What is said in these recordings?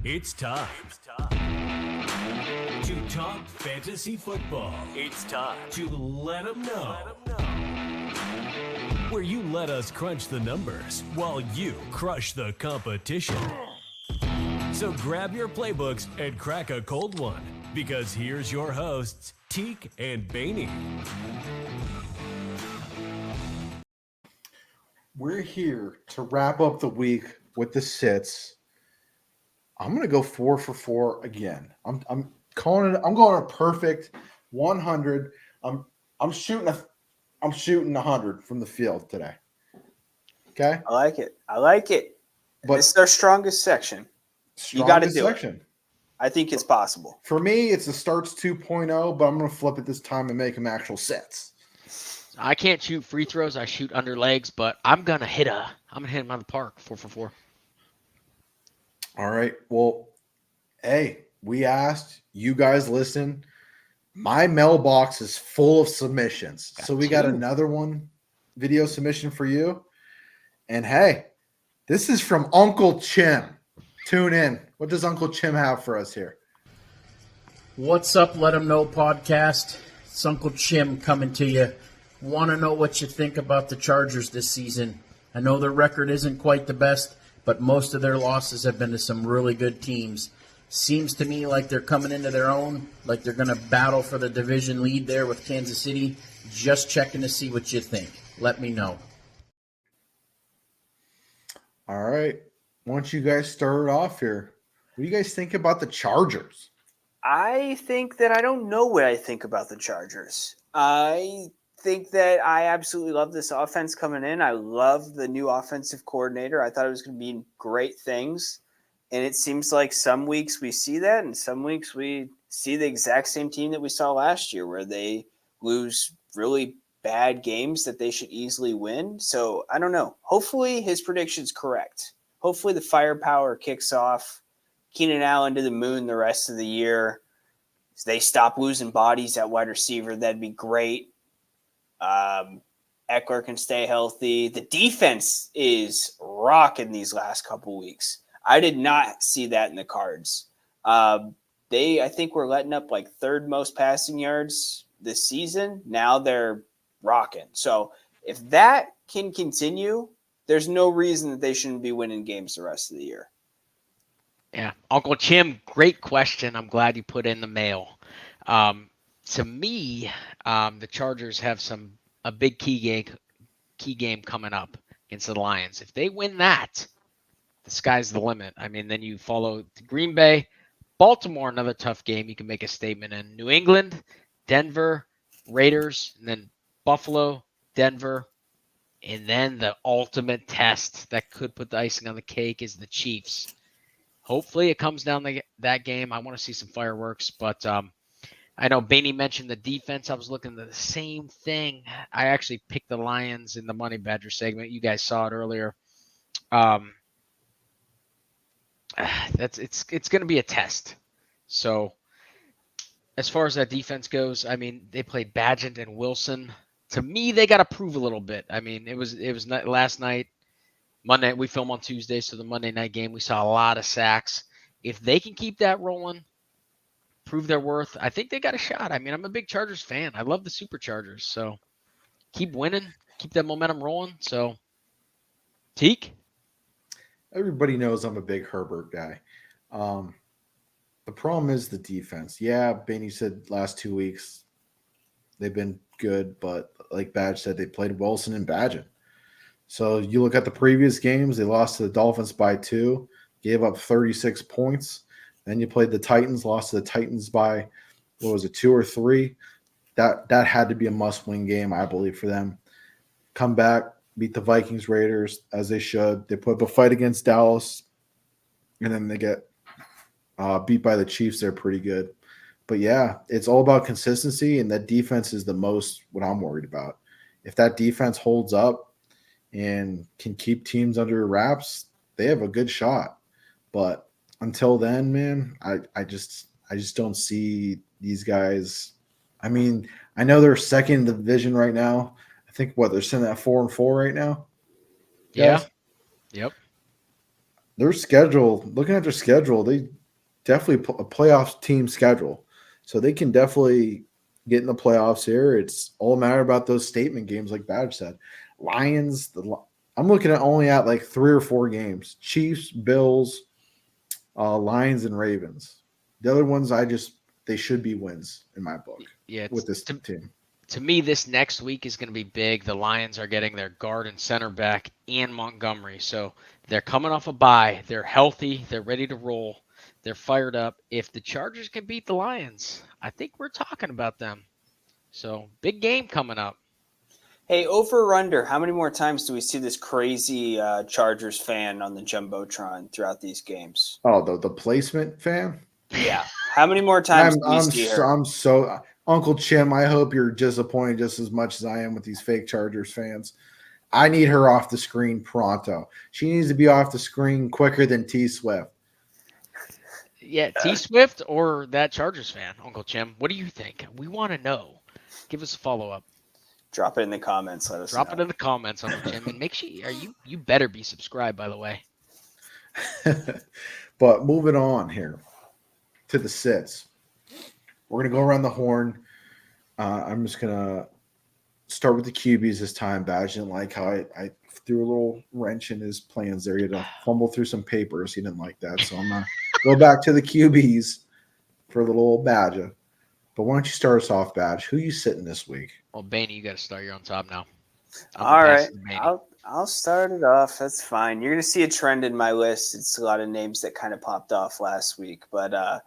It's time to talk fantasy football. It's time to let them know. Where you let us crunch the numbers while you crush the competition. So grab your playbooks and crack a cold one, because here's your hosts, Teak and Baney. We're here to wrap up the week with the sits. I'm gonna go 4 for 4 again. I'm calling it. I'm going a perfect 100. I'm shooting 100 from the field today. Okay. I like it. But this is our strongest section. You got to do section. it. I think it's possible. For me, it's the starts 2.0, but I'm gonna flip it this time and make them actual sets. I can't shoot free throws. I shoot under legs, but I'm gonna hit him out of the park. 4 for 4. All right. Well, hey, we asked, you guys listen. My mailbox is full of submissions. So we got another video submission for you. And hey, this is from Uncle Chim. Tune in. What does Uncle Chim have for us here? What's up, Let 'em Know podcast? It's Uncle Chim coming to you. Want to know what you think about the Chargers this season. I know their record isn't quite the best, but most of their losses have been to some really good teams. Seems to me like they're coming into their own, like they're going to battle for the division lead there with Kansas City. Just checking to see what you think. Let me know. All right. Why don't you guys start it off here? What do you guys think about the Chargers? I think that I don't know what I think about the Chargers. I think that I absolutely love this offense coming in. I love the new offensive coordinator. I thought it was going to be great things. And it seems like some weeks we see that, and some weeks we see the exact same team that we saw last year, where they lose really bad games that they should easily win. So I don't know. Hopefully his prediction's correct. Hopefully the firepower kicks off. Keenan Allen to the moon the rest of the year. So they stop losing bodies at wide receiver. That'd be great. Eckler can stay healthy. The defense is rocking these last couple weeks. I did not see that in the cards. I think we're letting up like third most passing yards this season. Now they're rocking. So if that can continue, there's no reason that they shouldn't be winning games the rest of the year. Yeah, Uncle Chim, great question. I'm glad you put in the mail. To me, the Chargers have a big key game coming up against the Lions. If they win that, the sky's the limit. I mean, then you follow Green Bay, Baltimore, another tough game. You can make a statement in New England, Denver, Raiders, and then Buffalo, Denver. And then the ultimate test that could put the icing on the cake is the Chiefs. Hopefully it comes down to that game. I want to see some fireworks, but I know Baney mentioned the defense. I was looking at the same thing. I actually picked the Lions in the Money Badger segment. You guys saw it earlier. It's going to be a test. So as far as that defense goes, I mean, they played Badgett and Wilson. To me, they got to prove a little bit. I mean, it was not last night. Monday, we film on Tuesday, so the Monday night game, we saw a lot of sacks. If they can keep that rolling, prove their worth, I think they got a shot. I mean, I'm a big Chargers fan. I love the Superchargers, so keep winning, keep that momentum rolling. So, Teak? Everybody knows I'm a big Herbert guy. The problem is the defense. Yeah, Benny said last 2 weeks they've been good, but like Badge said, they played Wilson and Badgett. So you look at the previous games, they lost to the Dolphins by 2, gave up 36 points. Then you played the Titans, lost to the Titans by, 2 or 3? That had to be a must-win game, I believe, for them. Come back, beat the Vikings, Raiders, as they should. They put up a fight against Dallas, and then they get beat by the Chiefs. They're pretty good. But, yeah, it's all about consistency, and that defense is the most what I'm worried about. If that defense holds up and can keep teams under wraps, they have a good shot. But until then, man, I just don't see these guys. I mean, I know they're second in the division right now. I think they're sitting at 4-4 right now. Yeah. Yes. Yep. Their schedule, looking at their schedule, definitely a playoff team schedule. So they can definitely get in the playoffs here. It's all a matter about those statement games, like Badge said. Lions, I'm looking at only at like 3 or 4 games. Chiefs, Bills, Lions, and Ravens. The other ones, they should be wins in my book Yeah, with this team. To me, this next week is going to be big. The Lions are getting their guard and center back and Montgomery. So they're coming off a bye. They're healthy. They're ready to roll. They're fired up. If the Chargers can beat the Lions, I think we're talking about them. So big game coming up. Hey, over or under, how many more times do we see this crazy Chargers fan on the Jumbotron throughout these games? Oh, the placement fan? Yeah. How many more times do we see her? I'm so Uncle Chim, I hope you're disappointed just as much as I am with these fake Chargers fans. I need her off the screen pronto. She needs to be off the screen quicker than T Swift. Yeah, T Swift or that Chargers fan, Uncle Chim. What do you think? We want to know. Give us a follow-up. Drop it in the comments. Let us Drop know. it in the comments, Uncle Chim, and make sure you better be subscribed, by the way. But moving on here to the sits. We're going to go around the horn. I'm just going to start with the QBs this time. Badge didn't like how I threw a little wrench in his plans there. He had to fumble through some papers. He didn't like that. So I'm going to go back to the QBs for a little Badge. But why don't you start us off, Badge? Who you sitting this week? Well, Baney, you got to start. You're on top now. All right. I'll start it off. That's fine. You're going to see a trend in my list. It's a lot of names that kind of popped off last week. But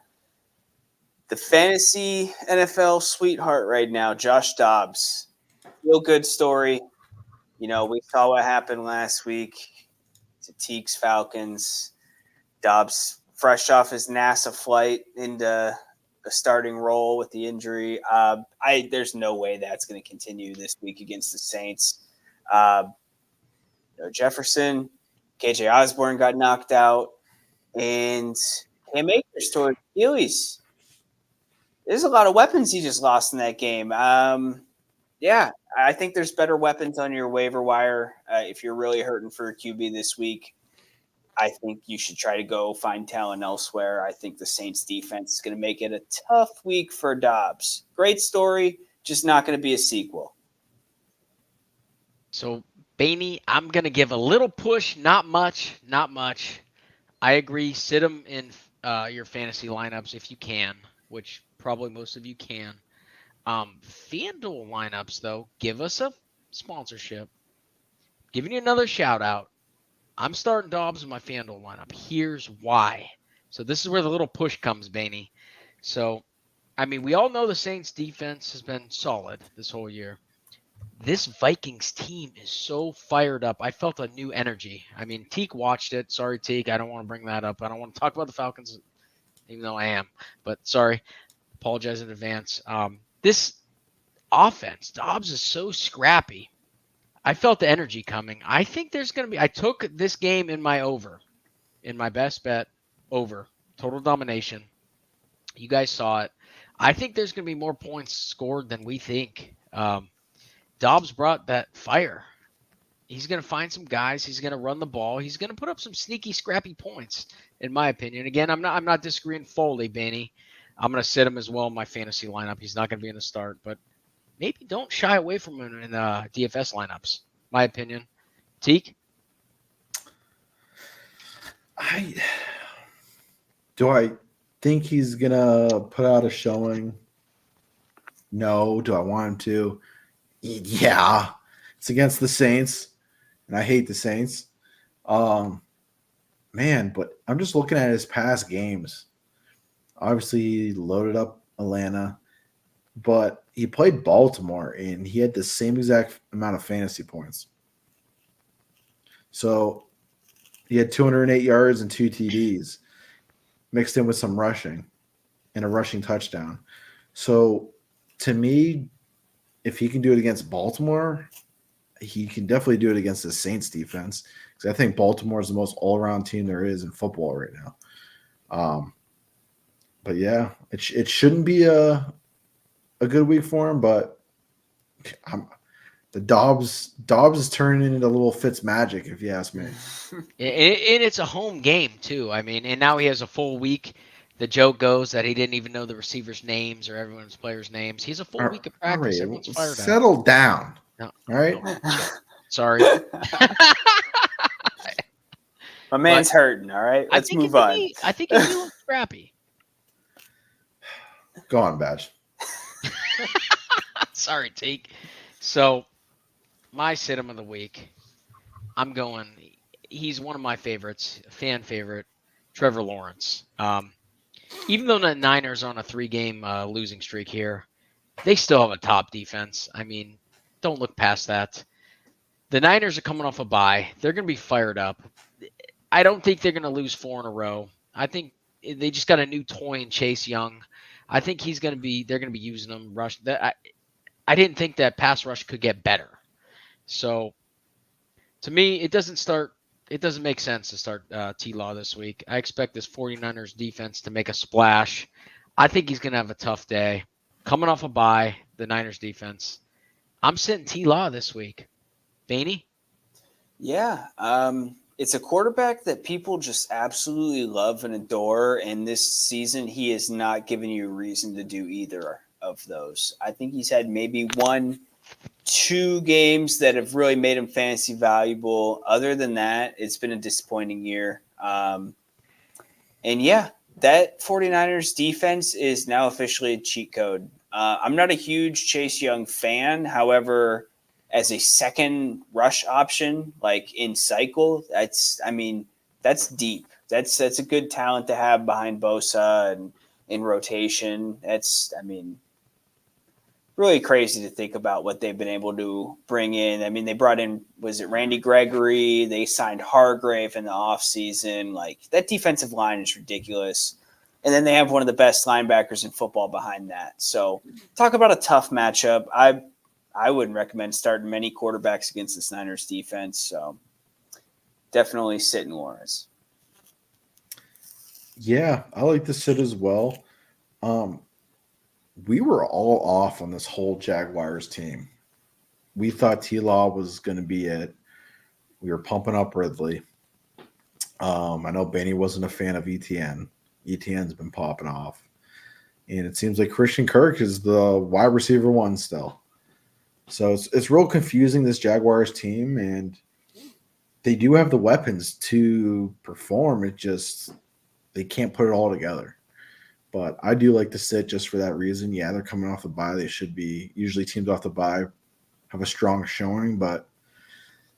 the fantasy NFL sweetheart right now, Josh Dobbs. Real good story. You know, we saw what happened last week to Teague's Falcons. Dobbs, fresh off his NASA flight into a starting role with the injury. There's no way that's going to continue this week against the Saints. Jefferson, KJ Osborne got knocked out, and Cam Akers toward Achilles. There's a lot of weapons he just lost in that game. Yeah, I think there's better weapons on your waiver wire. If you're really hurting for a QB this week, I think you should try to go find talent elsewhere. I think the Saints defense is going to make it a tough week for Dobbs. Great story, just not going to be a sequel. So, Baney, I'm going to give a little push, not much. I agree. Sit him in your fantasy lineups if you can, which probably most of you can. FanDuel lineups, though, give us a sponsorship. Giving you another shout out. I'm starting Dobbs in my FanDuel lineup. Here's why. So this is where the little push comes, Baney. So, I mean, we all know the Saints defense has been solid this whole year. This Vikings team is so fired up. I felt a new energy. I mean, Teak watched it. Sorry, Teak. I don't want to bring that up. I don't want to talk about the Falcons, even though I am. But sorry. Apologize in advance. This offense, Dobbs is so scrappy. I felt the energy coming. I think there's going to be – I took this game in my over, in my best bet, over, total domination. You guys saw it. I think there's going to be more points scored than we think. Dobbs brought that fire. He's going to find some guys. He's going to run the ball. He's going to put up some sneaky, scrappy points, in my opinion. Again, I'm not disagreeing fully, Baney. I'm going to sit him as well in my fantasy lineup. He's not going to be in the start, but maybe don't shy away from him in DFS lineups, my opinion. Teak? Do I think he's going to put out a showing? No. Do I want him to? Yeah. It's against the Saints, and I hate the Saints. Man, but I'm just looking at his past games. Obviously, he loaded up Atlanta, but he played Baltimore, and he had the same exact amount of fantasy points. So he had 208 yards and 2 TDs, mixed in with some rushing and a rushing touchdown. So to me, if he can do it against Baltimore, he can definitely do it against the Saints defense, because I think Baltimore is the most all-around team there is in football right now. But yeah, it shouldn't be a good week for him, but the Dobbs is turning into a little Fitz magic, if you ask me. And it's a home game too. I mean, and now he has a full week. The joke goes that he didn't even know the receivers' names or everyone's players' names. He's a full week of All practice. right, Everyone's fired up. settle down. No, All right. no, chill. Sorry. My man's hurting. All right, let's move on. I think if he looked scrappy. Go on, Badge. Sorry, Teak. So, my sit-em of the week, I'm going. He's one of my favorites, fan favorite, Trevor Lawrence. Even though the Niners are on a 3-game losing streak here, they still have a top defense. I mean, don't look past that. The Niners are coming off a bye. They're going to be fired up. I don't think they're going to lose 4 in a row. I think they just got a new toy in Chase Young. I think they're going to be using him. I didn't think that pass rush could get better. So, to me, it doesn't make sense to start T-Law this week. I expect this 49ers defense to make a splash. I think he's going to have a tough day. Coming off a bye, the Niners defense. I'm sitting T-Law this week. Baney? Yeah. It's a quarterback that people just absolutely love and adore. And this season, he has not given you a reason to do either of those. I think he's had maybe 1-2 games that have really made him fantasy valuable. Other than that, it's been a disappointing year. And yeah, that 49ers defense is now officially a cheat code. I'm not a huge Chase Young fan. However, as a second rush option, like in cycle, that's deep. That's a good talent to have behind Bosa and in rotation. Really crazy to think about what they've been able to bring in. I mean, they brought in, was it Randy Gregory? They signed Hargrave in the offseason. Like, that defensive line is ridiculous. And then they have one of the best linebackers in football behind that. So talk about a tough matchup. I wouldn't recommend starting many quarterbacks against this Niners defense. So definitely sit in Lawrence. Yeah, I like to sit as well. We were all off on this whole Jaguars team. We thought T-Law was going to be it. We were pumping up Ridley. I know Benny wasn't a fan of ETN. ETN's been popping off. And it seems like Christian Kirk is the wide receiver 1 still. So it's real confusing, this Jaguars team, and they do have the weapons to perform. It just they can't put it all together. But I do like to sit just for that reason. Yeah, they're coming off the bye. They should be. Usually teams off the bye have a strong showing, but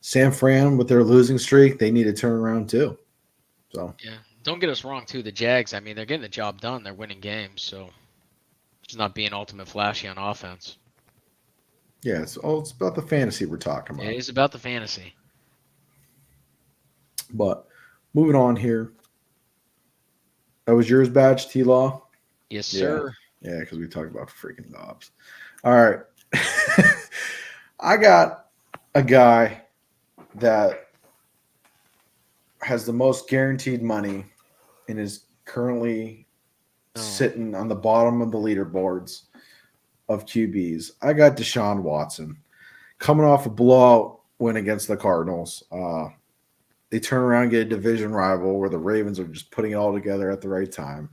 San Fran with their losing streak, they need to turn around too. So Yeah. Don't get us wrong, too. The Jags, I mean, they're getting the job done. They're winning games, so it's not being ultimate flashy on offense. yeah, it's about the fantasy we're talking about. It is about the fantasy. But moving on here. That was yours, Badge, T-Law? Yes, sir. Yeah, because we talked about freaking Dobbs. All right. I got a guy that has the most guaranteed money and is currently sitting on the bottom of the leaderboards of QBs. I got Deshaun Watson coming off a blowout win against the Cardinals. They turn around and get a division rival where the Ravens are just putting it all together at the right time.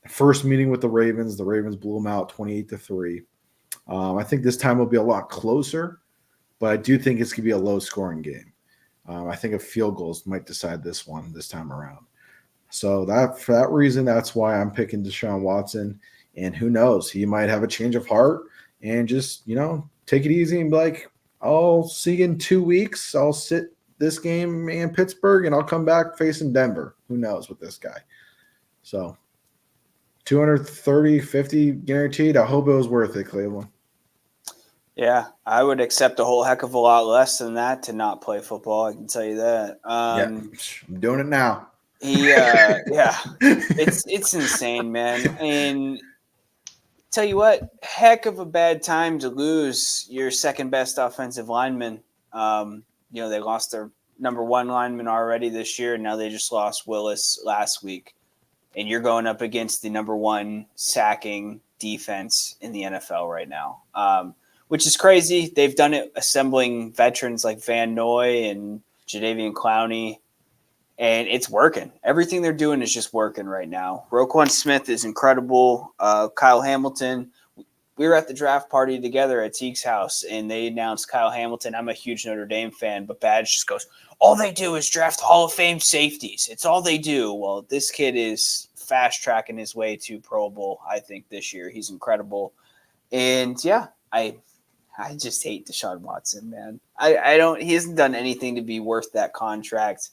The first meeting with the Ravens blew them out 28-3. I think this time will be a lot closer, but I do think it's going to be a low-scoring game. I think a field goals might decide this time around. So for that reason, that's why I'm picking Deshaun Watson. And who knows, he might have a change of heart and just, take it easy and be like, I'll see you in 2 weeks. I'll sit this game in Pittsburgh and I'll come back facing Denver. Who knows with this guy? So 230, 50 guaranteed. I hope it was worth it, Cleveland. Yeah, I would accept a whole heck of a lot less than that to not play football. I can tell you that. I'm doing it now. Yeah, it's insane, man. And tell you what, heck of a bad time to lose your second best offensive lineman. They lost their number 1 lineman already this year, and now they just lost Willis last week. And you're going up against the number 1 sacking defense in the NFL right now, which is crazy. They've done it assembling veterans like Van Noy and Jadeveon Clowney. and it's working. Everything they're doing is just working right now. Roquan Smith is incredible. Kyle Hamilton. We were at the draft party together at Teague's house, and they announced Kyle Hamilton. I'm a huge Notre Dame fan, but Badge just goes, all they do is draft Hall of Fame safeties. It's all they do. Well, this kid is fast-tracking his way to Pro Bowl, I think, this year. He's incredible. And, yeah, I just hate Deshaun Watson, man. He hasn't done anything to be worth that contract.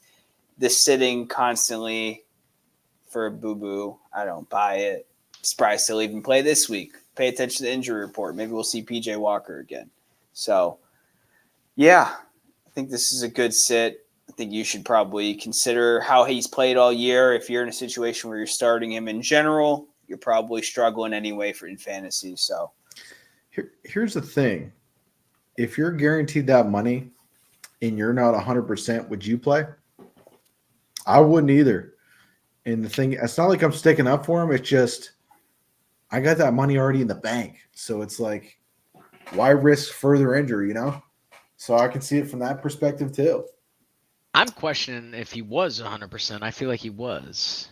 The sitting constantly for a boo-boo, I don't buy it. Surprised he'll even play this week. Pay attention to the injury report. Maybe we'll see PJ Walker again. So, yeah, I think this is a good sit. I think you should probably consider how he's played all year. If you're in a situation where you're starting him in general, you're probably struggling anyway in fantasy. So, here's the thing. If you're guaranteed that money and you're not 100%, would you play? I wouldn't either. And the thing, it's not like I'm sticking up for him. It's just I got that money already in the bank. So it's like, why risk further injury, you know? So I can see it from that perspective too. I'm questioning if he was 100%. I feel like he was.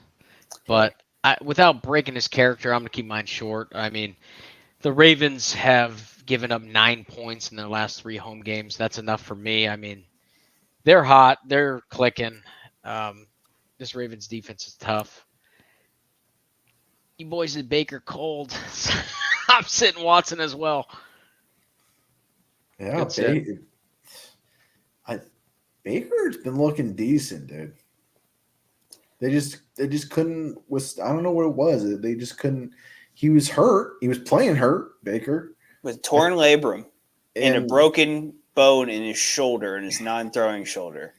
But without breaking his character, I'm going to keep mine short. I mean, the Ravens have given up 9 points in their last 3 home games. That's enough for me. I mean, they're hot. They're clicking. This Ravens defense is tough. You boys at Baker cold. I'm sitting Watson as well. Yeah, Baker's been looking decent, dude. They just couldn't. I don't know what it was. They just couldn't. He was hurt. He was playing hurt. Baker with torn labrum and a broken bone in his shoulder, in his non-throwing shoulder,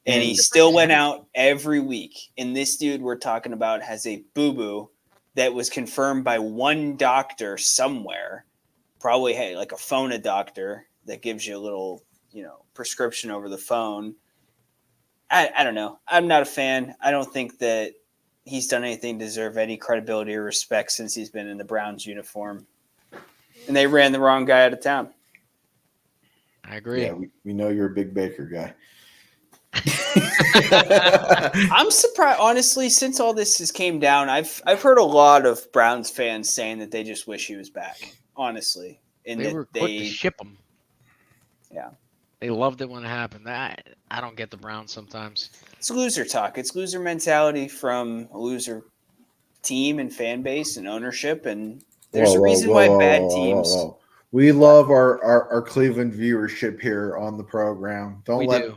and he still went out every week. And this dude we're talking about has a boo-boo that was confirmed by one doctor somewhere, probably like a phone doctor that gives you a little, prescription over the phone. I don't know. I'm not a fan. I don't think that he's done anything to deserve any credibility or respect since he's been in the Browns uniform. And they ran the wrong guy out of town. I agree. Yeah, we know you're a big Baker guy. I'm surprised, honestly, since all this has came down, I've heard a lot of Browns fans saying that they just wish he was back, honestly. And they were quick to ship him. Yeah. They loved it when it happened. I don't get the Browns sometimes. It's loser talk. It's loser mentality from a loser team and fan base and ownership. And there's a reason why bad teams. We love our Cleveland viewership here on the program. Don't let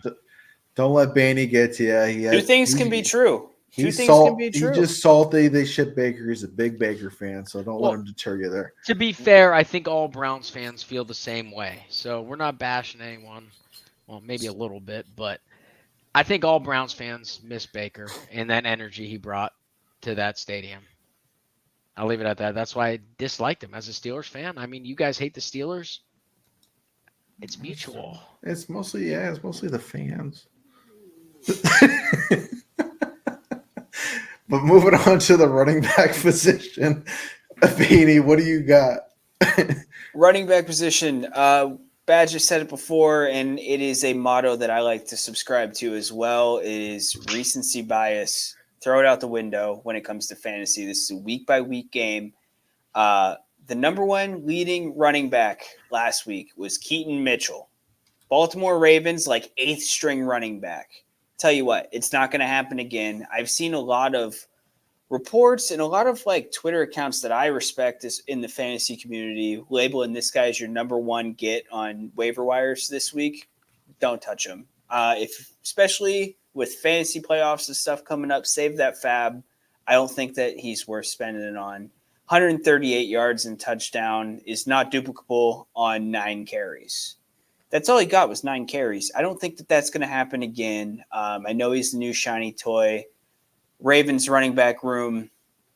Banny get to you. Two things can be true. He's just salty. They ship Baker. He's a big Baker fan, so don't let him deter you there. To be fair, I think all Browns fans feel the same way. So we're not bashing anyone. Well, maybe a little bit, but I think all Browns fans miss Baker and that energy he brought to that stadium. I'll leave it at that. That's why I disliked him as a Steelers fan. I mean, you guys hate the Steelers. It's mutual. It's mostly the fans. But moving on to the running back position, Beanie, what do you got? Running back position. Badger said it before, and it is a motto that I like to subscribe to as well, is recency bias. Throw it out the window when it comes to fantasy. This is a week-by-week game. The number one leading running back last week was Keaton Mitchell. Baltimore Ravens, like 8th string running back. Tell you what, it's not going to happen again. I've seen a lot of reports and a lot of Twitter accounts that I respect in the fantasy community labeling this guy as your number one get on waiver wires this week. Don't touch him. Especially with fantasy playoffs and stuff coming up, save that fab. I don't think that he's worth spending it on. 138 yards and touchdown is not duplicable on 9 carries. That's all he got was 9 carries. I don't think that that's going to happen again. I know he's the new shiny toy. Ravens running back room,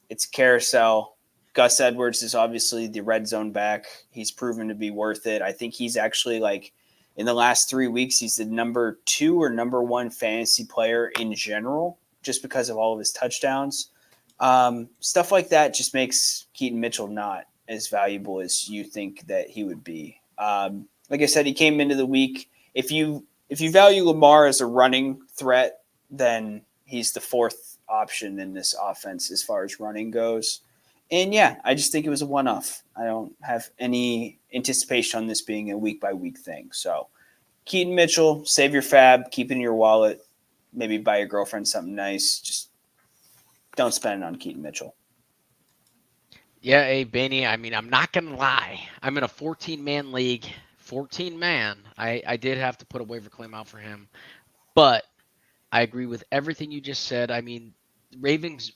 it's carousel. Gus Edwards is obviously the red zone back. He's proven to be worth it. I think he's actually in the last 3 weeks, he's the number 2 or number 1 fantasy player in general, just because of all of his touchdowns. Stuff like that just makes Keaton Mitchell not as valuable as you think that he would be. Like I said, he came into the week. If you value Lamar as a running threat, then He's the fourth option in this offense as far as running goes. And yeah, I just think it was a one-off. I don't have any anticipation on this being a week-by-week thing. So Keaton Mitchell, save your fab, keep it in your wallet, maybe buy your girlfriend something nice. Just don't spend it on Keaton Mitchell. Yeah, hey, Benny, I mean, I'm not going to lie. I'm in a 14-man league. 14-man. I did have to put a waiver claim out for him. But I agree with everything you just said. I mean, Ravens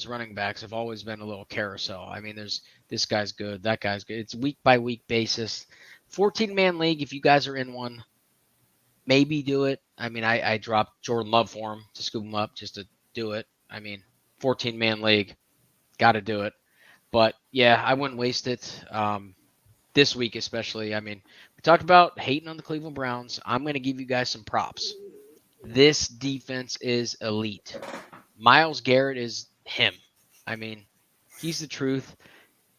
running backs have always been a little carousel. I mean, there's this guy's good, that guy's good. It's week by week basis. 14-man league, if you guys are in one, maybe do it. I mean, I dropped Jordan Love for him to scoop him up just to do it. I mean, 14-man league, got to do it. But yeah, I wouldn't waste it this week especially. I mean, we talked about hating on the Cleveland Browns. I'm going to give you guys some props. This defense is elite. Myles Garrett is him. I mean, he's the truth.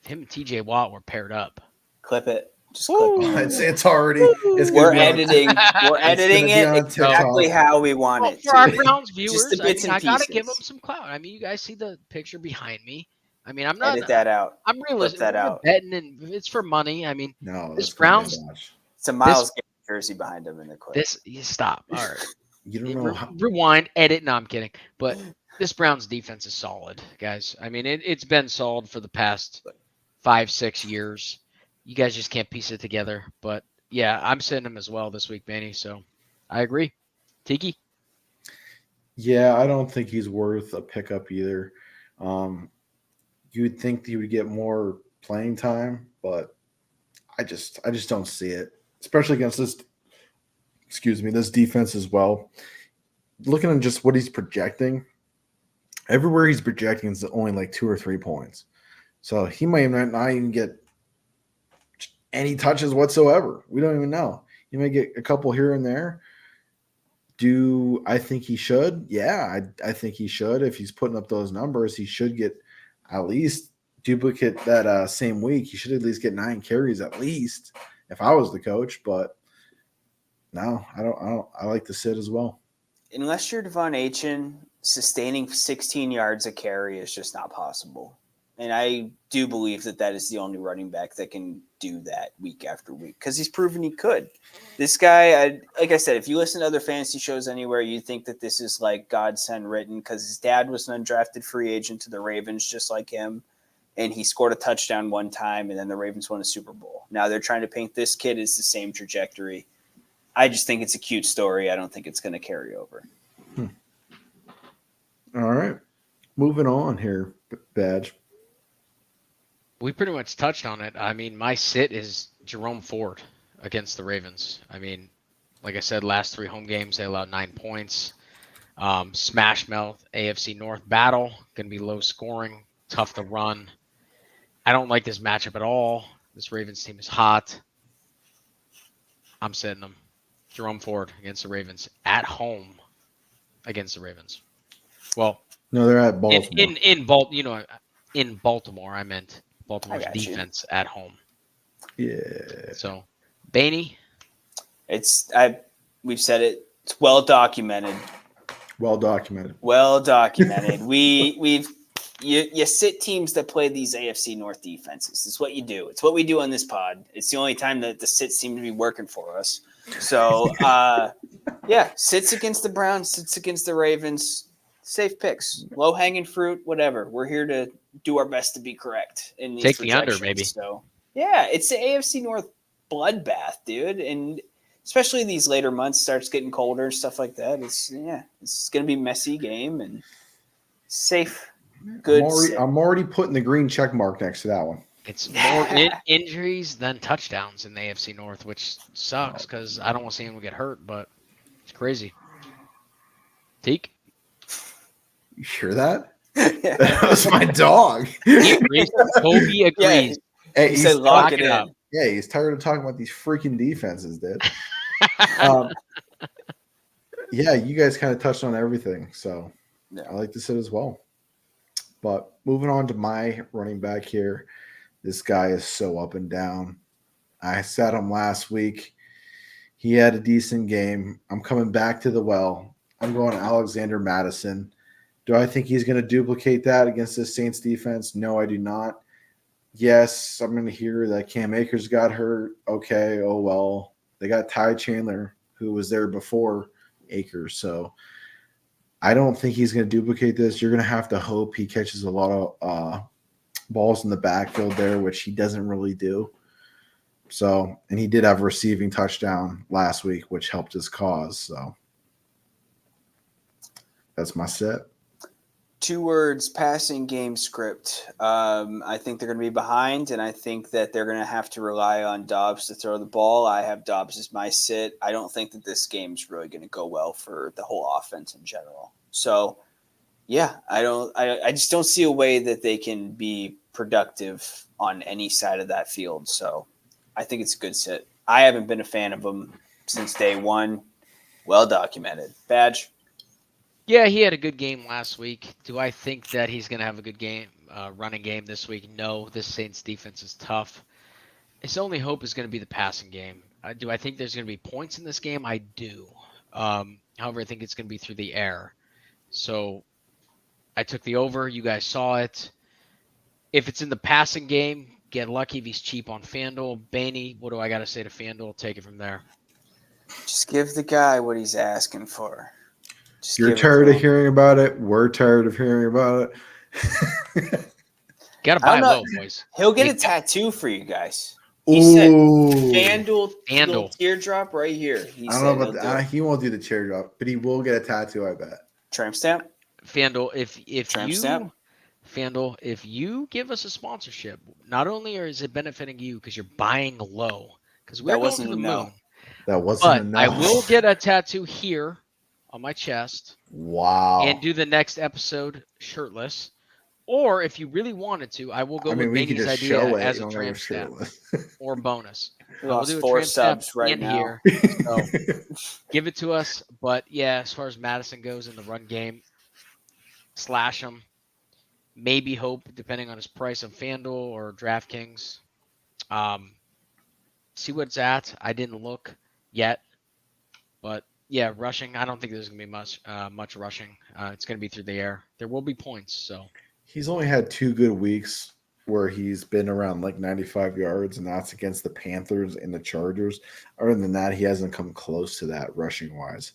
Him and TJ Watt were paired up. Clip it. Just clip it. It's already. It's We're editing. We're editing it exactly how we want it. For our Browns viewers, just the bits and I got to pieces. give them some clout. I mean, you guys see the picture behind me. I mean, I'm not. Edit that out. I'm realistic. Clip that out. Betting and it's for money. I mean, No, this Browns. It's a Myles Garrett jersey behind him in the clip. You stop. All right. You don't know how. Rewind, edit. No, I'm kidding. But this Browns defense is solid, guys. I mean, it's been solid for the past 5-6 years. You guys just can't piece it together. But yeah, I'm sitting him as well this week, Manny. So I agree. Tiki? Yeah, I don't think he's worth a pickup either. You would think he would get more playing time, but I just don't see it, especially against this defense as well. Looking at just what he's projecting, everywhere he's projecting is only like 2 or 3 points. So he might not even get any touches whatsoever. We don't even know. He may get a couple here and there. Do I think he should? Yeah, I think he should. If he's putting up those numbers, he should get at least duplicate that same week. He should at least get 9 carries at least if I was the coach. But no, I don't. I like to sit as well. Unless you're Devon Achane, sustaining 16 yards a carry is just not possible. And I do believe that is the only running back that can do that week after week because he's proven he could. This guy, like I said, if you listen to other fantasy shows anywhere, you'd think that this is like godsend written because his dad was an undrafted free agent to the Ravens just like him. And he scored a touchdown one time, and then the Ravens won a Super Bowl. Now they're trying to paint this kid as the same trajectory. I just think it's a cute story. I don't think it's going to carry over. All right. Moving on here, Badge. We pretty much touched on it. I mean, my sit is Jerome Ford against the Ravens. I mean, like I said, last 3 home games, they allowed 9 points. Smash mouth, AFC North battle. Going to be low scoring, tough to run. I don't like this matchup at all. This Ravens team is hot. I'm sitting them. Jerome Ford against the Ravens at home against the Ravens. Well, no, they're at Baltimore. In Baltimore, I meant Baltimore's defense at home. Yeah. So, Baney? We've said it. It's well documented. Well documented. You sit teams that play these AFC North defenses. It's what you do. It's what we do on this pod. It's the only time that the sits seem to be working for us. So, sits against the Browns, sits against the Ravens. Safe picks, low hanging fruit, whatever. We're here to do our best to be correct in these. Take the under, maybe. So, yeah, it's the AFC North bloodbath, dude, and especially these later months starts getting colder and stuff like that. It's going to be a messy game and safe. Good. I'm already putting the green check mark next to that one. It's more injuries than touchdowns in the AFC North, which sucks because I don't want to see anyone get hurt, but it's crazy. Teak? You hear that? That was my dog. He agrees. Toby agrees. Yeah. Hey, he said lock it in. Yeah, he's tired of talking about these freaking defenses, dude. Yeah, you guys kind of touched on everything, so I like to sit as well. But moving on to my running back here, this guy is so up and down. I sat him last week. He had a decent game. I'm coming back to the well. I'm going Alexander Madison. Do I think he's going to duplicate that against the Saints defense? No, I do not. Yes, I'm going to hear that Cam Akers got hurt. Okay, oh well. They got Ty Chandler, who was there before Akers. So I don't think he's going to duplicate this. You're going to have to hope he catches a lot of balls in the backfield there, which he doesn't really do. So, and he did have a receiving touchdown last week, which helped his cause. So that's my set. 2 words, passing game script. I think they're going to be behind, and I think that they're going to have to rely on Dobbs to throw the ball. I have Dobbs as my sit. I don't think that this game's really going to go well for the whole offense in general. So, yeah, I just don't see a way that they can be productive on any side of that field. So I think it's a good sit. I haven't been a fan of them since day one. Well documented. Badge. Yeah, he had a good game last week. Do I think that he's going to have a good game, running game this week? No, this Saints defense is tough. His only hope is going to be the passing game. Do I think there's going to be points in this game? I do. However, I think it's going to be through the air. So I took the over. You guys saw it. If it's in the passing game, get lucky if he's cheap on FanDuel. Baney, what do I got to say to FanDuel? Take it from there. Just give the guy what he's asking for. You're tired of hearing about it. We're tired of hearing about it. Got to buy low, boys. He'll get a tattoo for you guys. He said FanDuel teardrop right here. I don't know about that. He won't do the teardrop, but he will get a tattoo, I bet. Tramp stamp? FanDuel, FanDuel, if you give us a sponsorship, not only is it benefiting you because you're buying low, because we're going to the moon. That wasn't enough. I will get a tattoo here on my chest. Wow. And do the next episode shirtless. Or if you really wanted to, I will go with Baney's idea as a tramp stamp or bonus. We'll do 4 subs right now. Here, so give it to us. But yeah, as far as Madison goes in the run game, slash him. Maybe hope, depending on his price of FanDuel or DraftKings. See what's at. I didn't look yet. But yeah, rushing. I don't think there's going to be much rushing. It's going to be through the air. There will be points. So he's only had 2 good weeks where he's been around like 95 yards, and that's against the Panthers and the Chargers. Other than that, he hasn't come close to that rushing wise.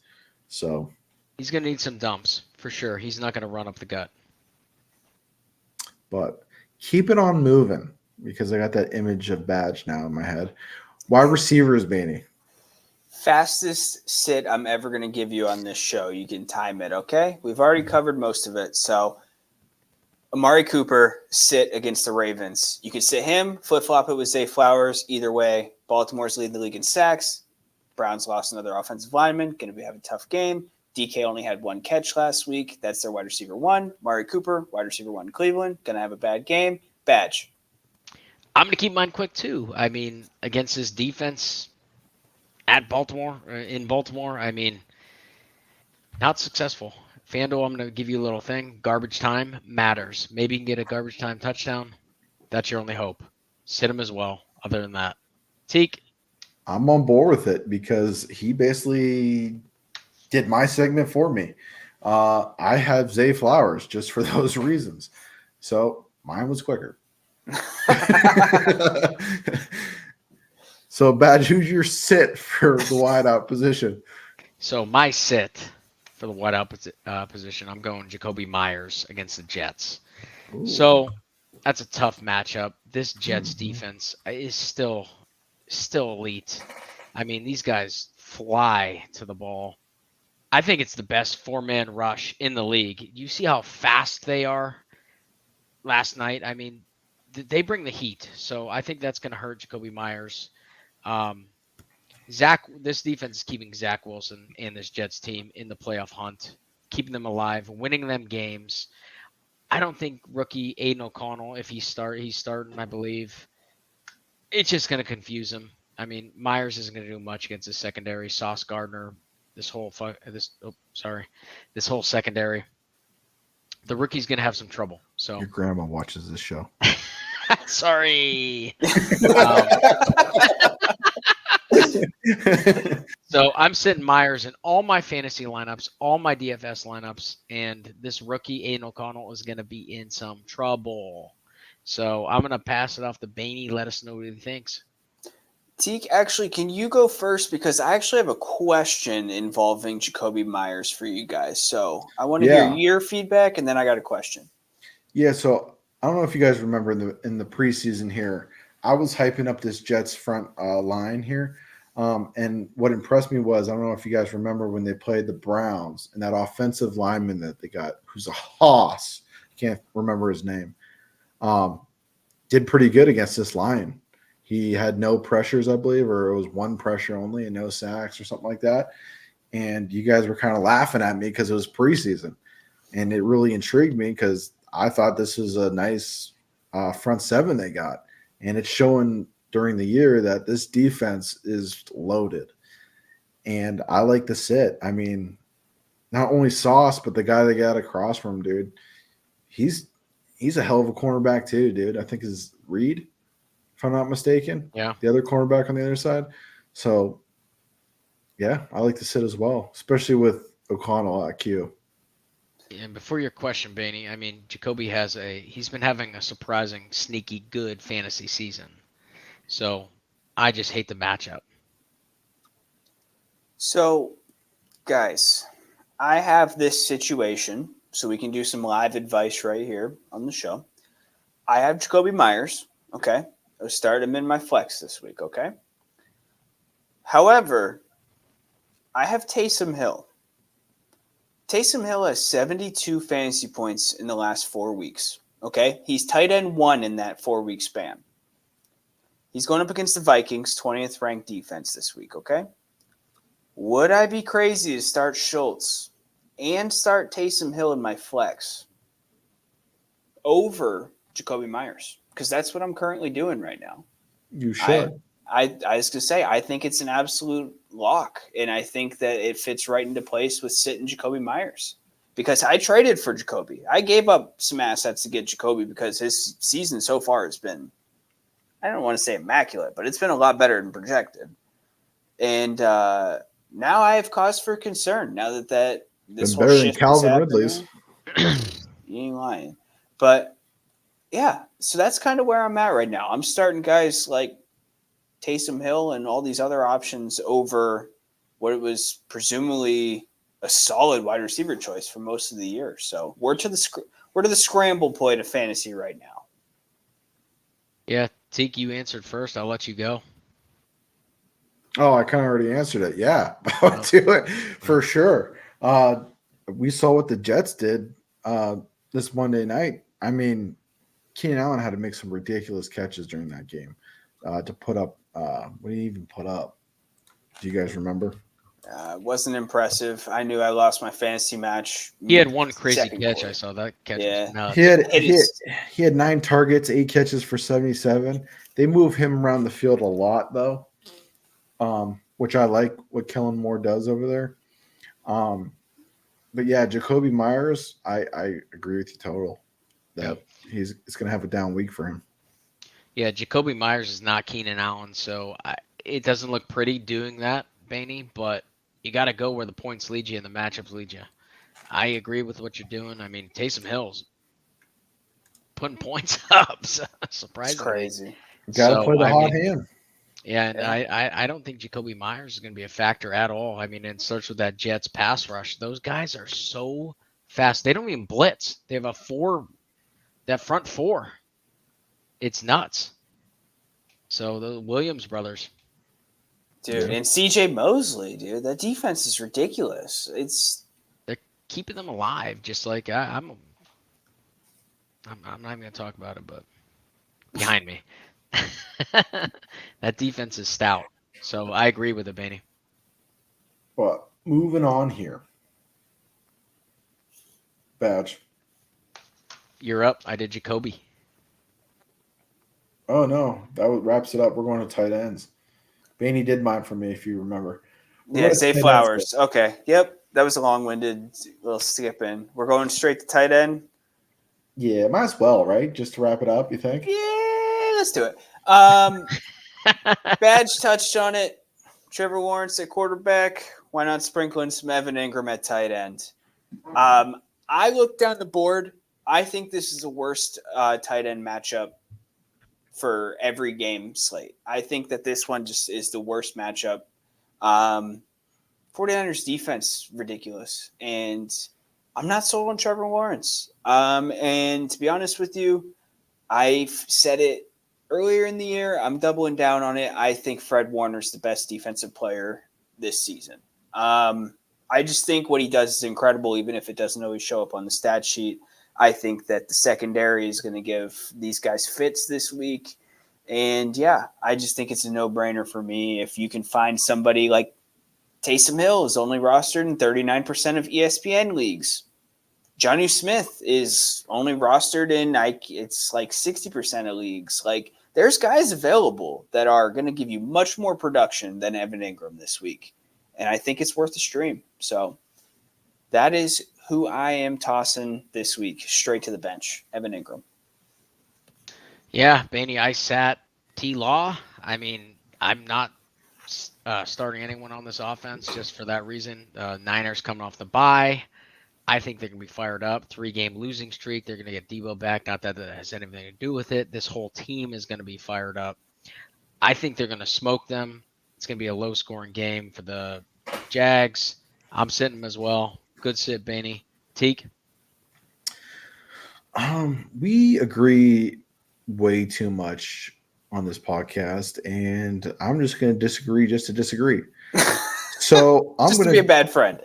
So he's going to need some dumps for sure. He's not going to run up the gut. But keep it on moving because I got that image of Badge now in my head. Wide receivers, Baney. Fastest sit I'm ever going to give you on this show. You can time it, okay? We've already covered most of it. So Amari Cooper, sit against the Ravens. You could sit him, flip-flop it with Zay Flowers. Either way, Baltimore's leading the league in sacks. Browns lost another offensive lineman. Going to have a tough game. DK only had 1 catch last week. That's their wide receiver 1. Amari Cooper, wide receiver 1 Cleveland. Going to have a bad game. Badge. I'm going to keep mine quick, too. I mean, against this defense at Baltimore, in Baltimore, I mean, not successful. FanDuel, I'm going to give you a little thing. Garbage time matters. Maybe you can get a garbage time touchdown. That's your only hope. Sit him as well, other than that. Teak? I'm on board with it because he basically did my segment for me. I have Zay Flowers just for those reasons. So mine was quicker. So, Badge, who's your sit for the wideout position? So my sit for the wideout position, I'm going Jacoby Myers against the Jets. Ooh. So that's a tough matchup. This Jets defense is still elite. I mean, these guys fly to the ball. I think it's the best 4-man rush in the league. You see how fast they are last night? I mean, they bring the heat. So I think that's going to hurt Jacoby Myers. This defense is keeping Zach Wilson and this Jets team in the playoff hunt, keeping them alive, winning them games. I don't think rookie Aiden O'Connell, if he's starting, I believe, it's just going to confuse him. I mean, Myers isn't going to do much against his secondary. Sauce Gardner, this whole secondary. The rookie's going to have some trouble. So your grandma watches this show. Sorry. So I'm sitting Myers in all my fantasy lineups, all my DFS lineups, and this rookie Aiden O'Connell is going to be in some trouble. So I'm going to pass it off to Baney. Let us know what he thinks. Teak, actually, can you go first? Because I actually have a question involving Jacoby Myers for you guys. So I want to hear your feedback, and then I got a question. Yeah, so I don't know if you guys remember in the preseason here, I was hyping up this Jets front line here. And what impressed me was, I don't know if you guys remember when they played the Browns and that offensive lineman that they got, who's a hoss, can't remember his name, did pretty good against this line. He had no pressures, I believe, or it was one pressure only and no sacks or something like that. And you guys were kind of laughing at me because it was preseason. And it really intrigued me because I thought this was a nice front seven they got. And it's showing during the year that this defense is loaded. And I like to sit. I mean, not only Sauce, but the guy they got across from him, dude, he's a hell of a cornerback too, dude. I think is Reed, if I'm not mistaken. Yeah. The other cornerback on the other side. So, yeah, I like to sit as well, especially with O'Connell at Q. And before your question, Baney, I mean, Jacoby he's been having a surprising, sneaky good fantasy season. So I just hate the matchup. So, guys, I have this situation, so we can do some live advice right here on the show. I have Jacoby Myers, okay? I started him in my flex this week, okay? However, I have Taysom Hill. Taysom Hill has 72 fantasy points in the last 4 weeks, okay? He's tight end 1 in that 4-week span. He's going up against the Vikings, 20th ranked defense this week, okay? Would I be crazy to start Schultz and start Taysom Hill in my flex over Jacoby Myers? Because that's what I'm currently doing right now. You should. I was going to say, I think it's an absolute lock, and I think that it fits right into place with sitting Jacoby Myers. Because I traded for Jacoby. I gave up some assets to get Jacoby because his season so far has been, I don't want to say immaculate, but it's been a lot better than projected. And now I have cause for concern now that this whole better than shift Calvin Ridley's. You ain't lying. But, yeah, so that's kind of where I'm at right now. I'm starting guys like Taysom Hill and all these other options over what it was presumably a solid wide receiver choice for most of the year. So we're to the scramble point of fantasy right now. Yeah, Teak, you answered first. I'll let you go. Oh, I kind of already answered it. Yeah, I'll do it for sure. We saw what the Jets did this Monday night. I mean, Keenan Allen had to make some ridiculous catches during that game to put up. What did he even put up? Do you guys remember? It wasn't impressive. I knew I lost my fantasy match. He had one crazy catch. Quarter. I saw that catch. Yeah. Was nuts. He had 9 targets, 8 catches for 77. They move him around the field a lot, though, which I like what Kellen Moore does over there. But yeah, Jacoby Myers, I agree with you total that it's going to have a down week for him. Yeah, Jacoby Myers is not Keenan Allen, so it doesn't look pretty doing that, Baney, but you got to go where the points lead you and the matchups lead you. I agree with what you're doing. I mean, Taysom Hill's putting points up, surprisingly. It's crazy. Got to play the hot hand. Yeah, and I don't think Jacoby Myers is going to be a factor at all. I mean, it starts with that Jets pass rush. Those guys are so fast. They don't even blitz. They have that front 4. It's nuts. So the Williams brothers. Dude, and CJ Mosley, dude, that defense is ridiculous. They're keeping them alive, just like I'm not even going to talk about it, but behind me. That defense is stout. So I agree with it, Baney. But moving on here. Badge. You're up. I did Jacoby. Oh, no. That wraps it up. We're going to tight ends. Baney did mine for me, if you remember. Zay Flowers. Okay. Yep. That was a long-winded little skip in. We're going straight to tight end. Yeah, might as well, right? Just to wrap it up, you think? Yeah, let's do it. Badge touched on it. Trevor Lawrence at quarterback. Why not sprinkle in some Evan Ingram at tight end? I look down the board. I think this is the worst tight end matchup for every game slate. I think that this one just is the worst matchup. 49ers defense, ridiculous. And I'm not sold on Trevor Lawrence. And to be honest with you, I've said it earlier in the year. I'm doubling down on it. I think Fred Warner's the best defensive player this season. I just think what he does is incredible, even if it doesn't always show up on the stat sheet. I think that the secondary is going to give these guys fits this week. And, yeah, I just think it's a no-brainer for me. If you can find somebody like Taysom Hill is only rostered in 39% of ESPN leagues. Jonnu Smith is only rostered in it's like 60% of leagues. Like, there's guys available that are going to give you much more production than Evan Ingram this week. And I think it's worth a stream. So that is who I am tossing this week, straight to the bench, Evan Ingram. Yeah, Baney, I sat T-Law. I mean, I'm not starting anyone on this offense just for that reason. Niners coming off the bye. I think they're going to be fired up. 3-game losing streak. They're going to get Debo back. Not that that has anything to do with it. This whole team is going to be fired up. I think they're going to smoke them. It's going to be a low-scoring game for the Jags. I'm sitting them as well. Good sit, Baney. Teak? We agree way too much on this podcast, and I'm just going to disagree just to disagree. So I'm going to be a bad friend.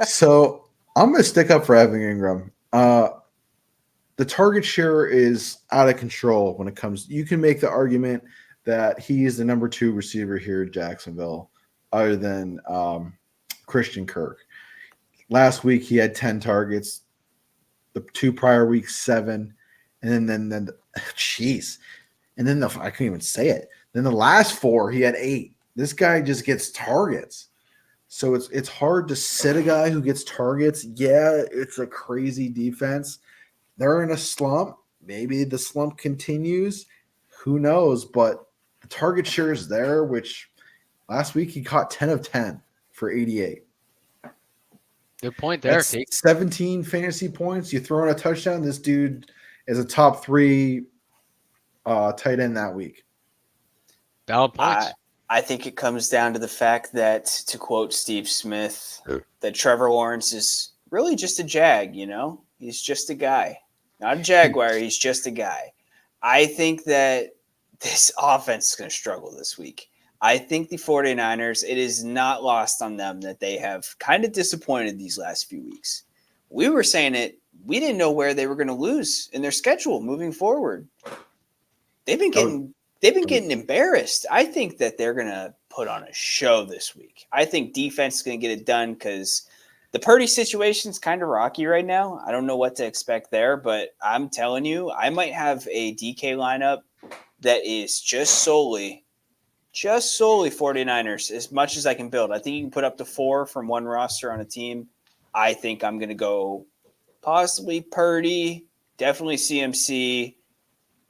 So I'm going to stick up for Evan Ingram. The target share is out of control when it comes. You can make the argument that he is the number 2 receiver here in Jacksonville, other than Christian Kirk. Last week he had 10 targets. The 2 prior weeks 7, and then jeez, and then I couldn't even say it. Then the last 4 he had 8. This guy just gets targets. So it's hard to sit a guy who gets targets. Yeah, it's a crazy defense. They're in a slump. Maybe the slump continues. Who knows? But the target share is there, which last week he caught 10 of 10 for 88. Good point there, Teak. 17 fantasy points. You throw in a touchdown. This dude is a top 3 tight end that week. Valid points. I think it comes down to the fact that, to quote Steve Smith, that Trevor Lawrence is really just a Jag, you know? He's just a guy. Not a Jaguar, he's just a guy. I think that this offense is going to struggle this week. I think the 49ers, it is not lost on them that they have kind of disappointed these last few weeks. We were saying it. We didn't know where they were going to lose in their schedule moving forward. They've been getting embarrassed. I think that they're going to put on a show this week. I think defense is going to get it done because the Purdy situation is kind of rocky right now. I don't know what to expect there, but I'm telling you, I might have a DK lineup that is just solely 49ers as much as I can build. I think you can put up to 4 from one roster on a team. I think I'm going to go possibly Purdy, definitely CMC,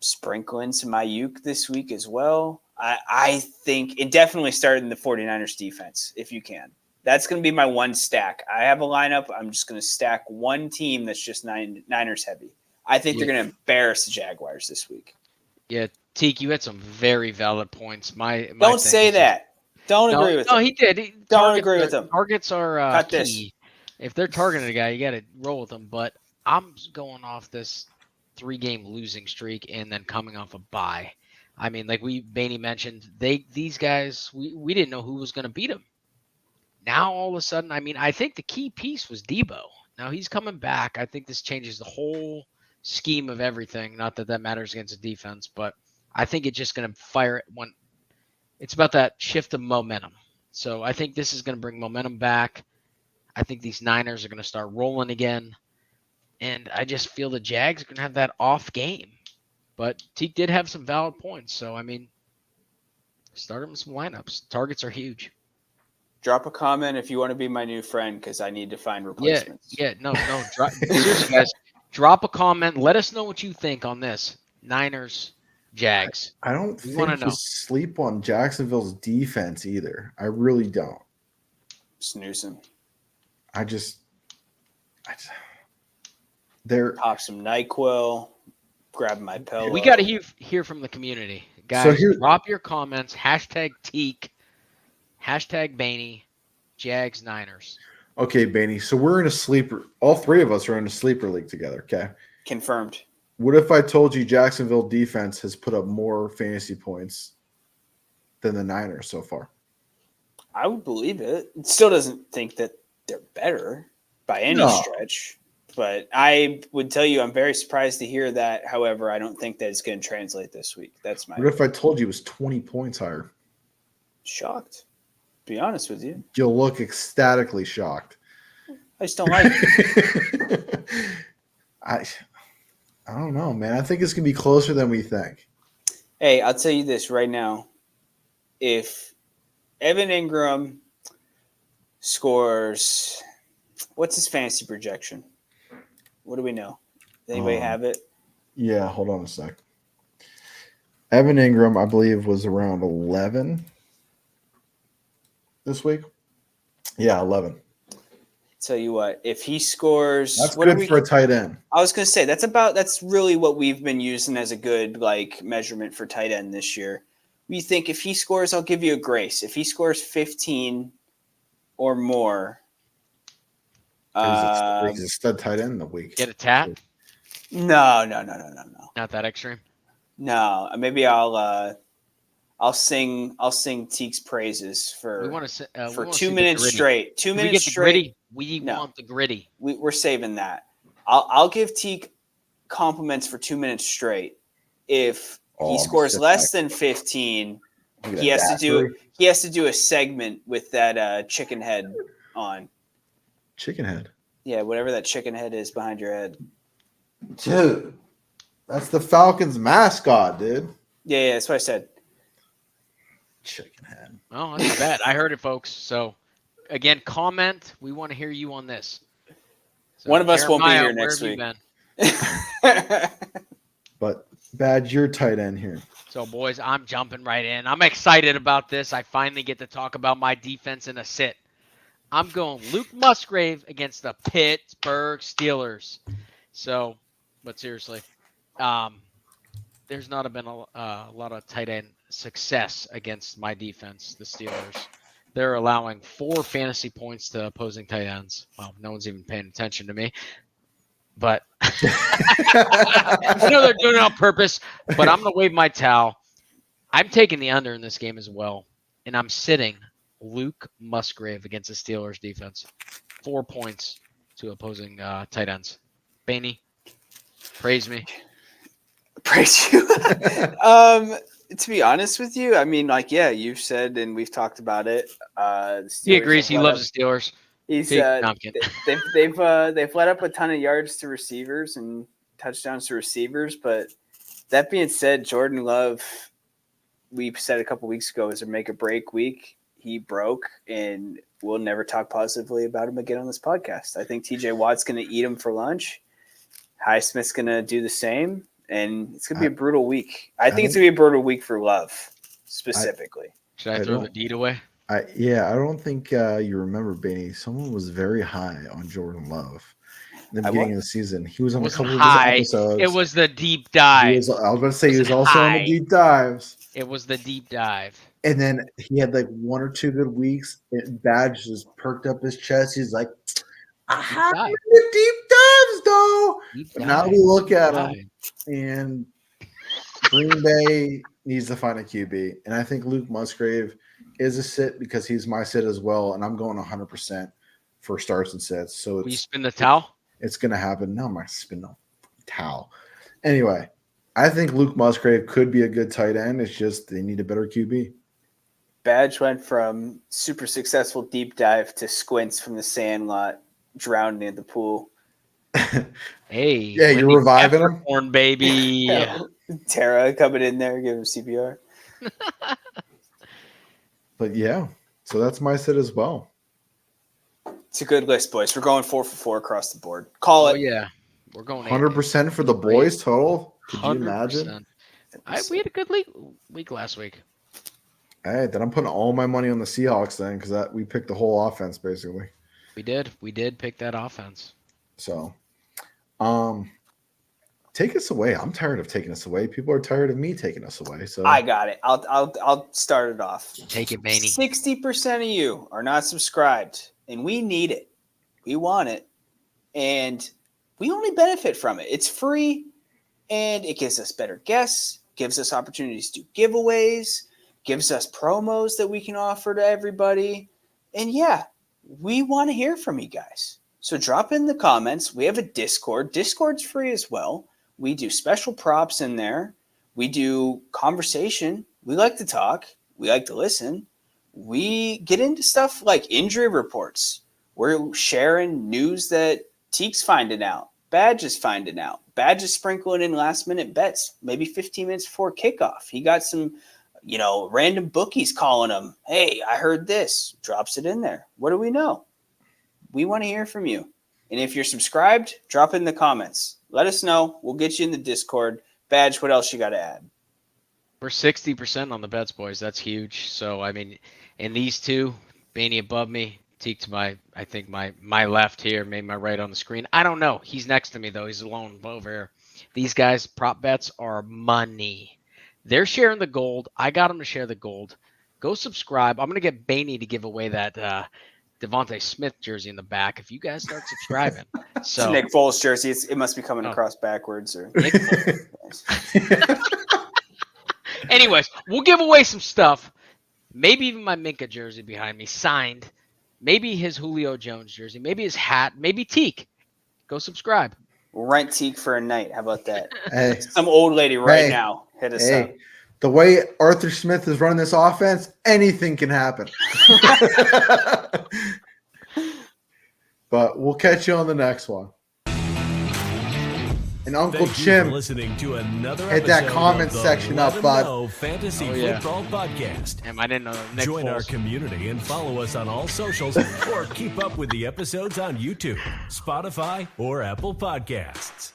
sprinkle in some Ayuk this week as well. I think it definitely started in the 49ers defense, if you can. That's going to be my one stack. I have a lineup. I'm just going to stack one team that's just Niners heavy. I think they're going to embarrass the Jaguars this week. Yeah, Teak, you had some very valid points. Don't say that. Don't agree with him. No, he did. Don't agree with him. Targets are Cut key. this. If they're targeting a guy, you got to roll with them. But I'm going off this 3-game losing streak and then coming off a bye. I mean, like Baney mentioned, these guys, we didn't know who was going to beat them. Now, all of a sudden, I mean, I think the key piece was Debo. Now he's coming back. I think this changes the whole scheme of everything. Not that that matters against the defense, but I think it's just going to fire it when it's about that shift of momentum. So I think this is going to bring momentum back. I think these Niners are going to start rolling again. And I just feel the Jags are going to have that off game. But Teak did have some valid points. So, I mean, start him with some lineups. Targets are huge. Drop a comment if you want to be my new friend because I need to find replacements. No. Seriously, guys, drop a comment. Let us know what you think on this. Niners, Jags. I don't We wanna think you know. sleep on Jacksonville's defense either. I really don't. Snoozing. I they're Ah. Pop some NyQuil. Grab my pillow. We got to hear from the community. So Guys, here- drop your comments. Hashtag Teak. Hashtag Baney. Jags Niners. okay, Baney. So we're in a sleeper. All three of us are in a sleeper league together. Okay. Confirmed. What if I told you Jacksonville defense has put up more fantasy points than the Niners so far? I would believe it. It still doesn't think that they're better by any No. stretch. But I would tell you I'm very surprised to hear that. However, I don't think that it's going to translate this week. That's my What if I told you it was 20 points higher? shocked. To be honest with you. You'll look ecstatically shocked. I just don't like it. I don't know, man. I think it's gonna be closer than we think. Hey, I'll tell you this right now. If Evan Ingram scores, what's his fantasy projection? What do we know? Does anybody have it? Yeah, hold on a sec. Evan Ingram, I believe, was around 11 this week. Yeah, 11. Tell you what, if he scores, That's what are good we? for a tight end. I was going to say that's really what we've been using as a good like measurement for tight end this year. We think if he scores, I'll give you a grace. If he scores 15 or more, He's a stud tight end in the week. Get a tap? no. Not that extreme. No, maybe I'll sing Teek's praises We for want to for we 2 minutes straight. 2 Can we minutes get the straight. gritty? We No. want the gritty. We're saving that. I'll give Teek compliments for 2 minutes straight. If Oh, he I'm scores sick less back. than 15, Look at he that has to do daiquiri. he has to do a segment with that chicken head on. Chicken head. Yeah, whatever that chicken head is behind your head. Dude, that's the Falcons mascot, dude. Yeah, that's what I said. Chicken head. Oh, that's a bet. I heard it, folks. So, again, comment. We want to hear you on this. So, One of us won't be Jeremiah, here next where have you week. been? But Badge, you're tight end here. So, boys, I'm jumping right in. I'm excited about this. I finally get to talk about my defense in a sit. I'm going Luke Musgrave against the Pittsburgh Steelers. So, but seriously, there's not been a lot of tight end success against my defense, the Steelers. They're allowing 4 fantasy points to opposing tight ends. Well, no one's even paying attention to me. But I know they're doing it on purpose, but I'm going to wave my towel. I'm taking the under in this game as well, and I'm sitting Luke Musgrave against the Steelers defense. 4 points to opposing tight ends. Baney, praise me. Praise you. To be honest with you, I mean, like, yeah, you've said and we've talked about it. He agrees. He loves the Steelers. He's No, I'm kidding. they've let up a ton of yards to receivers and touchdowns to receivers. But that being said, Jordan Love, we said a couple weeks ago, is a make or break week. He broke, and we'll never talk positively about him again on this podcast. I think TJ Watt's going to eat him for lunch. Highsmith's going to do the same, and it's going to be a brutal week. I think it's going to be a brutal week for Love specifically. Should I throw the deed away? I don't think you remember, Benny. Someone was very high on Jordan Love in the beginning of the season. He was on a couple of his episodes. It was the deep dive. I was about to say he was also on the deep dives. It was the deep dive. And then he had like 1 or 2 good weeks. And Badge just perked up his chest. He's like, I have the deep dives, though. But now we look at him, and Green Bay needs to find a QB. And I think Luke Musgrave is a sit because he's my sit as well. And I'm going 100% for starts and sits. So Will you spin the towel? It's going to happen. No, I'm not spin no towel. Anyway, I think Luke Musgrave could be a good tight end. It's just they need a better QB. Badge went from super successful deep dive to squints from the sandlot, drowning in the pool. Hey, yeah, you're reviving him, corn baby. Tara coming in there, giving him CPR. But yeah, so that's my sit as well. It's a good list, boys. We're going 4 for 4 across the board. Call it. Yeah, we're going 100% for the boys total. Could you imagine? We had a good week last week. Hey, then I'm putting all my money on the Seahawks then because we picked the whole offense basically. We did pick that offense. So, take us away. I'm tired of taking us away. People are tired of me taking us away. So I got it. I'll start it off. Take it, Maney. 60% of you are not subscribed, and we need it. We want it, and we only benefit from it. It's free, and it gives us better guests, gives us opportunities to do giveaways, gives us promos that we can offer to everybody. And yeah, we want to hear from you guys. So drop in the comments. We have a Discord. Discord's free as well. We do special props in there. We do conversation. We like to talk. We like to listen. We get into stuff like injury reports. We're sharing news that Teek's finding out. Badge is finding out. Badge is sprinkling in last-minute bets, maybe 15 minutes before kickoff. He got some, random bookies calling him. Hey, I heard this. Drops it in there. What do we know? We want to hear from you. And if you're subscribed, drop it in the comments. Let us know. We'll get you in the Discord. Badge, what else you got to add? We're 60% on the bets, boys. That's huge. So, I mean, and these two, Baney above me, Teek to my left here, maybe my right on the screen. I don't know. He's next to me, though. He's alone over here. These guys, prop bets are money. They're sharing the gold. I got them to share the gold. Go subscribe. I'm going to get Baney to give away that Devontae Smith jersey in the back if you guys start subscribing. So it's Nick Foles jersey. It must be coming across backwards. Or Nick Anyways, we'll give away some stuff. Maybe even my Minka jersey behind me, signed. Maybe his Julio Jones jersey. Maybe his hat. Maybe Teek. Go subscribe. We'll rent Teek for a night. How about that? Hey, some old lady now. Hit us up. The way Arthur Smith is running this offense, anything can happen. But we'll catch you on the next one. And Uncle Thank you Jim, for listening to another hit that episode comment of the section Let up, 'Em bud. Know Fantasy Football Podcast. I didn't know Nick Join Foles. our community and follow us on all socials or keep up with the episodes on YouTube, Spotify, or Apple Podcasts.